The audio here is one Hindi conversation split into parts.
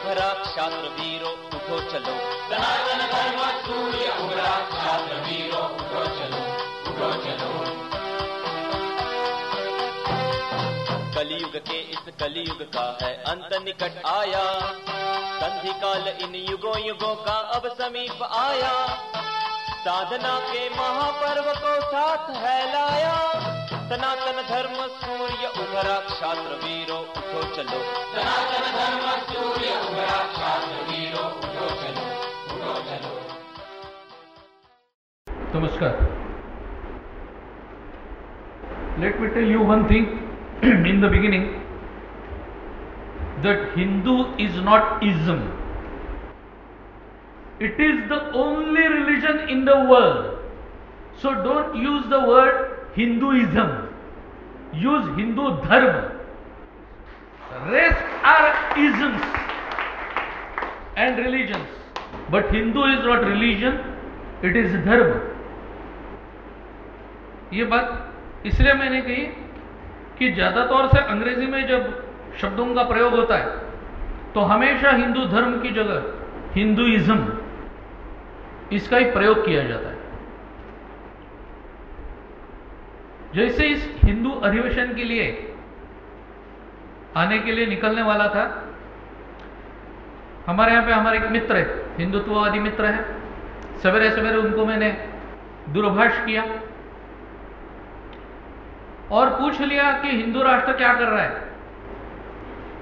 उभरा क्षात्र वीरो उठो चलो, सनातन धर्म सूर्य उभरा क्षात्र वीरो उठो चलो, उठो चलो। कलियुग के इस कलियुग का है अंत निकट आया, संधि काल इन युगों युगों का अब समीप आया, साधना के महापर्व को साथ है लाया, सनातन धर्म सूर्य उभरा क्षात्र वीरो उठो चलो, सनातन धर्म सूर्य उभरा क्षात्र वीरो उठो चलो, उठो चलो। नमस्कार। Let me tell you one thing in the beginning, that Hindu is not ism. It is the only religion in the world. So don't use the word Hinduism. Use Hindu Dharma. Rest are isms and religions. But Hindu is not religion, it is Dharma. ये बात इसलिए मैंने कही कि ज़्यादा तौर से अंग्रेजी में जब शब्दों का प्रयोग होता है तो हमेशा हिंदू धर्म की जगह हिंदुइज्म इसका ही प्रयोग किया जाता है। जैसे इस हिंदू अधिवेशन के लिए आने के लिए निकलने वाला था, हमारे यहाँ पे हमारे एक मित्र है, हिंदुत्ववादी मित्र है, सवेरे सवेरे उनको मैंने दूरभाष किया और पूछ लिया कि हिंदू राष्ट्र क्या कर रहा है,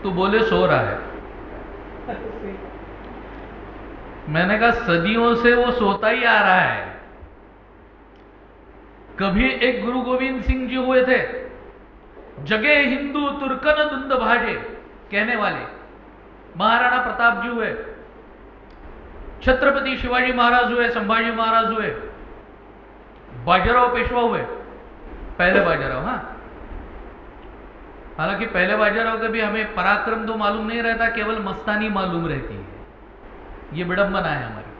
तो बोले सो रहा है। मैंने कहा सदियों से वो सोता ही आ रहा है। कभी एक गुरु गोविंद सिंह जी हुए थे, जगे हिंदू तुर्कन दुंद भाजे कहने वाले, महाराणा प्रताप जी हुए, छत्रपति शिवाजी महाराज हुए, संभाजी महाराज हुए, बाजीराव पेशवा हुए, पहले बाजीराव। हाँ, हालांकि पहले बाजीराव के भी हमें पराक्रम तो मालूम नहीं रहता, केवल मस्तानी मालूम रहती है, ये विडंबना है हमारी।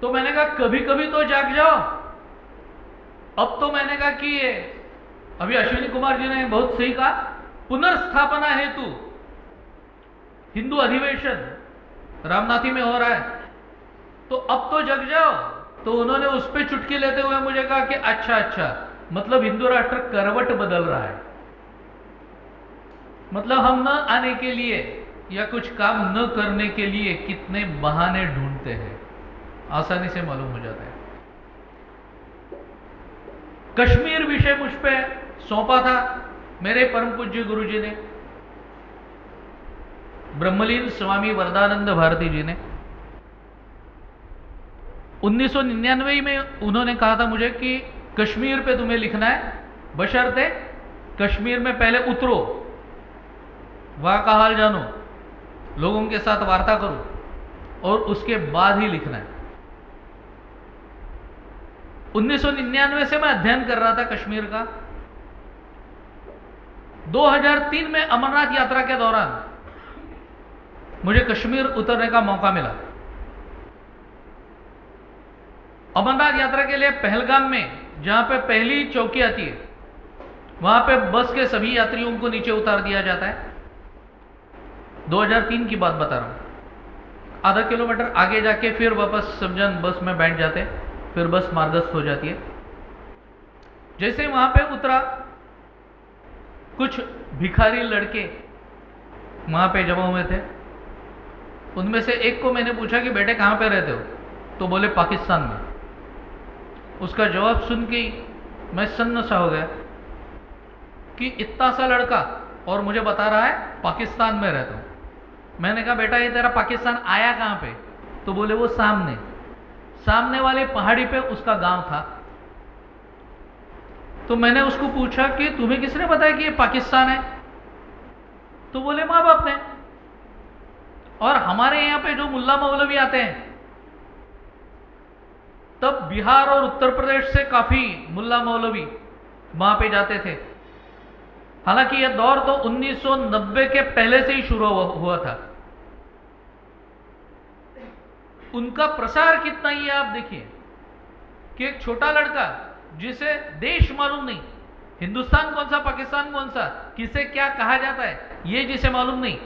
तो मैंने कहा कभी कभी तो जाग जाओ। अब तो मैंने कहा कि अभी अश्विनी कुमार जी ने बहुत सही कहा, पुनर्स्थापना हेतु हिंदू अधिवेशन रामनाथी में हो रहा है, तो अब तो जग जाओ। तो उन्होंने उस पर चुटकी लेते हुए मुझे कहा कि अच्छा, मतलब हिंदू राष्ट्र करवट बदल रहा है, मतलब हम न आने के लिए या कुछ काम न करने के लिए कितने बहाने ढूंढते हैं, आसानी से मालूम हो जाता है। कश्मीर विषय मुझ पे सौंपा था मेरे परम पूज्य गुरु जी ने, ब्रह्मलीन स्वामी वरदानंद भारती जी ने। 1999 में उन्होंने कहा था मुझे कि कश्मीर पे तुम्हें लिखना है, बशर्ते कश्मीर में पहले उतरो, वहां का हाल जानो, लोगों के साथ वार्ता करो और उसके बाद ही लिखना है। 1999 से मैं अध्ययन कर रहा था कश्मीर का। 2003 में अमरनाथ यात्रा के दौरान मुझे कश्मीर उतरने का मौका मिला। अमरनाथ यात्रा के लिए पहलगाम में, जहां पे पहली चौकी आती है, वहां पे बस के सभी यात्रियों को नीचे उतार दिया जाता है। 2003 की बात बता रहा हूं। आधा किलोमीटर आगे जाके फिर वापस सब जन बस में बैठ जाते, फिर बस मार्गस्थ हो जाती है। जैसे वहां पे उतरा, कुछ भिखारी लड़के वहां पे जमा हुए थे। उनमें से एक को मैंने पूछा कि बेटे कहां पे रहते हो, तो बोले पाकिस्तान में। उसका जवाब सुन के ही मैं सन्न सा हो गया कि इतना सा लड़का और मुझे बता रहा है पाकिस्तान में रहता हूं। मैंने कहा बेटा ये तेरा पाकिस्तान आया कहां पे, तो बोले वो सामने वाले पहाड़ी पे उसका गांव था। तो मैंने उसको पूछा कि तुम्हें किसने बताया कि ये पाकिस्तान है, तो बोले माँ बाप ने। और हमारे यहां पे जो मुल्ला मौलवी आते हैं, तब बिहार और उत्तर प्रदेश से काफी मुल्ला मौलवी वहां पे जाते थे। हालांकि यह दौर तो 1990 के पहले से ही शुरू हुआ था। उनका प्रसार कितना ही है आप देखिए कि एक छोटा लड़का जिसे देश मालूम नहीं, हिंदुस्तान कौन सा पाकिस्तान कौन सा, किसे क्या कहा जाता है ये जिसे मालूम नहीं,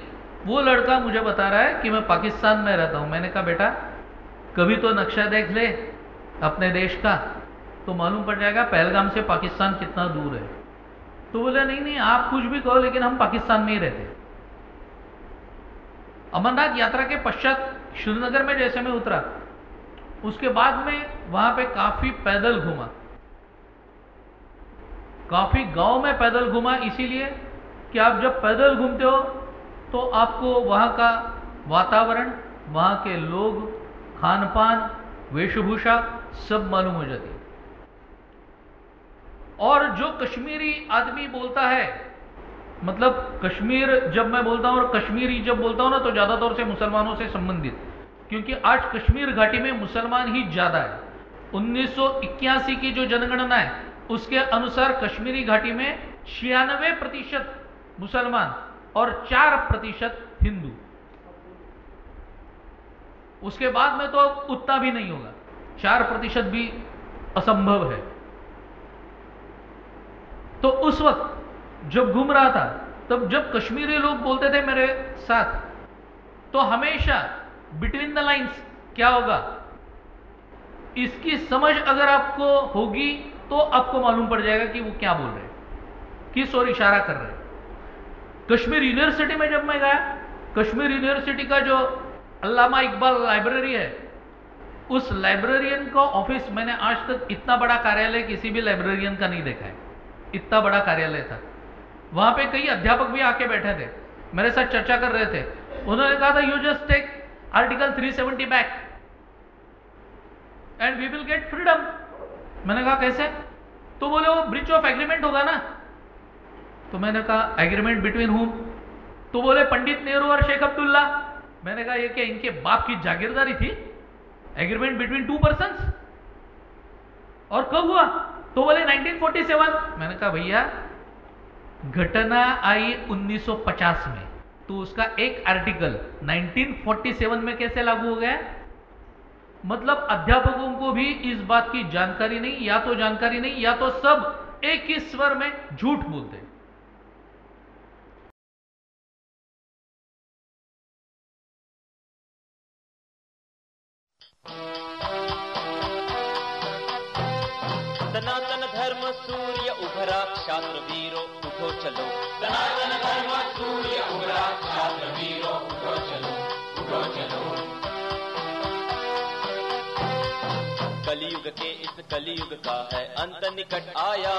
वो लड़का मुझे बता रहा है कि मैं पाकिस्तान में रहता हूं। मैंने कहा बेटा कभी तो नक्शा देख ले अपने देश का, तो मालूम पड़ जाएगा पहलगाम से पाकिस्तान कितना दूर है। तो बोले नहीं नहीं आप कुछ भी कहो लेकिन हम पाकिस्तान में ही रहते। अमरनाथ यात्रा के पश्चात श्रीनगर में जैसे मैं उतरा, उसके बाद में वहां पे काफी पैदल घूमा, काफी गांव में पैदल घूमा, इसीलिए कि आप जब पैदल घूमते हो तो आपको वहां का वातावरण, वहां के लोग, खान पान, वेशभूषा सब मालूम हो जाती है। और जो कश्मीरी आदमी बोलता है, मतलब कश्मीर जब मैं बोलता हूं और कश्मीरी जब बोलता हूं ना, तो ज्यादा तौर से मुसलमानों से संबंधित, क्योंकि आज कश्मीर घाटी में मुसलमान ही ज्यादा है। 1981 की जो जनगणना है उसके अनुसार कश्मीरी घाटी में 96% मुसलमान और 4% हिंदू। उसके बाद में तो उतना भी नहीं होगा, 4% भी असंभव है। तो उस वक्त जब घूम रहा था, तब जब कश्मीरी लोग बोलते थे मेरे साथ, तो हमेशा बिटवीन द लाइंस क्या होगा, इसकी समझ अगर आपको होगी तो आपको मालूम पड़ जाएगा कि वो क्या बोल रहे हैं, किस ओर इशारा कर रहे हैं। कश्मीर यूनिवर्सिटी में जब मैं गया, कश्मीर यूनिवर्सिटी का जो अल्लामा इकबाल लाइब्रेरी है, उस लाइब्रेरियन का ऑफिस मैंने आज तक इतना बड़ा कार्यालय किसी भी लाइब्रेरियन का नहीं देखा है। इतना बड़ा कार्यालय था। वहां पे कई अध्यापक भी आके बैठे थे, मेरे साथ चर्चा कर रहे थे। उन्होंने कहा था you just take article 370 back and we will get freedom. मैंने कहा कैसे? तो बोले वो ब्रीच ऑफ एग्रीमेंट होगा ना। तो मैंने कहा एग्रीमेंट बिटवीन हुम? तो बोले पंडित नेहरू और शेख अब्दुल्ला। मैंने कहा ये क्या इनके बाप की जागीरदारी थी? Agreement between 2 persons? और कब हुआ? तो बोले 1947। मैंने कहा भैया घटना आई 1950 में, तो उसका एक आर्टिकल 1947 में कैसे लागू हो गया? मतलब अध्यापकों को भी इस बात की जानकारी नहीं, या तो जानकारी नहीं या तो सब एक ही स्वर में झूठ बोलते हैं। सनातन धर्म सूर्य उभरा, क्षात्र वीरो उठो चलो। सनातन धर्म सूर्य उभरा, छात्र वीरो उठो चलो, उठो चलो। कलयुग के इस कलयुग का है अंत निकट आया,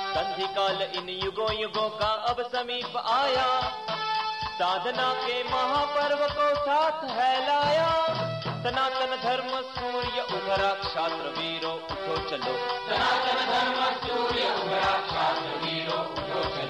संधि काल इन युगों युगों का अब समीप आया। साधना के महापर्व को साथ है लाया, सनातन धर्म सूर्य उभरा, क्षात्र वीरो उठो चलो। सनातन धर्म सूर्य उभरा, छात्र वीरो उठो चलो।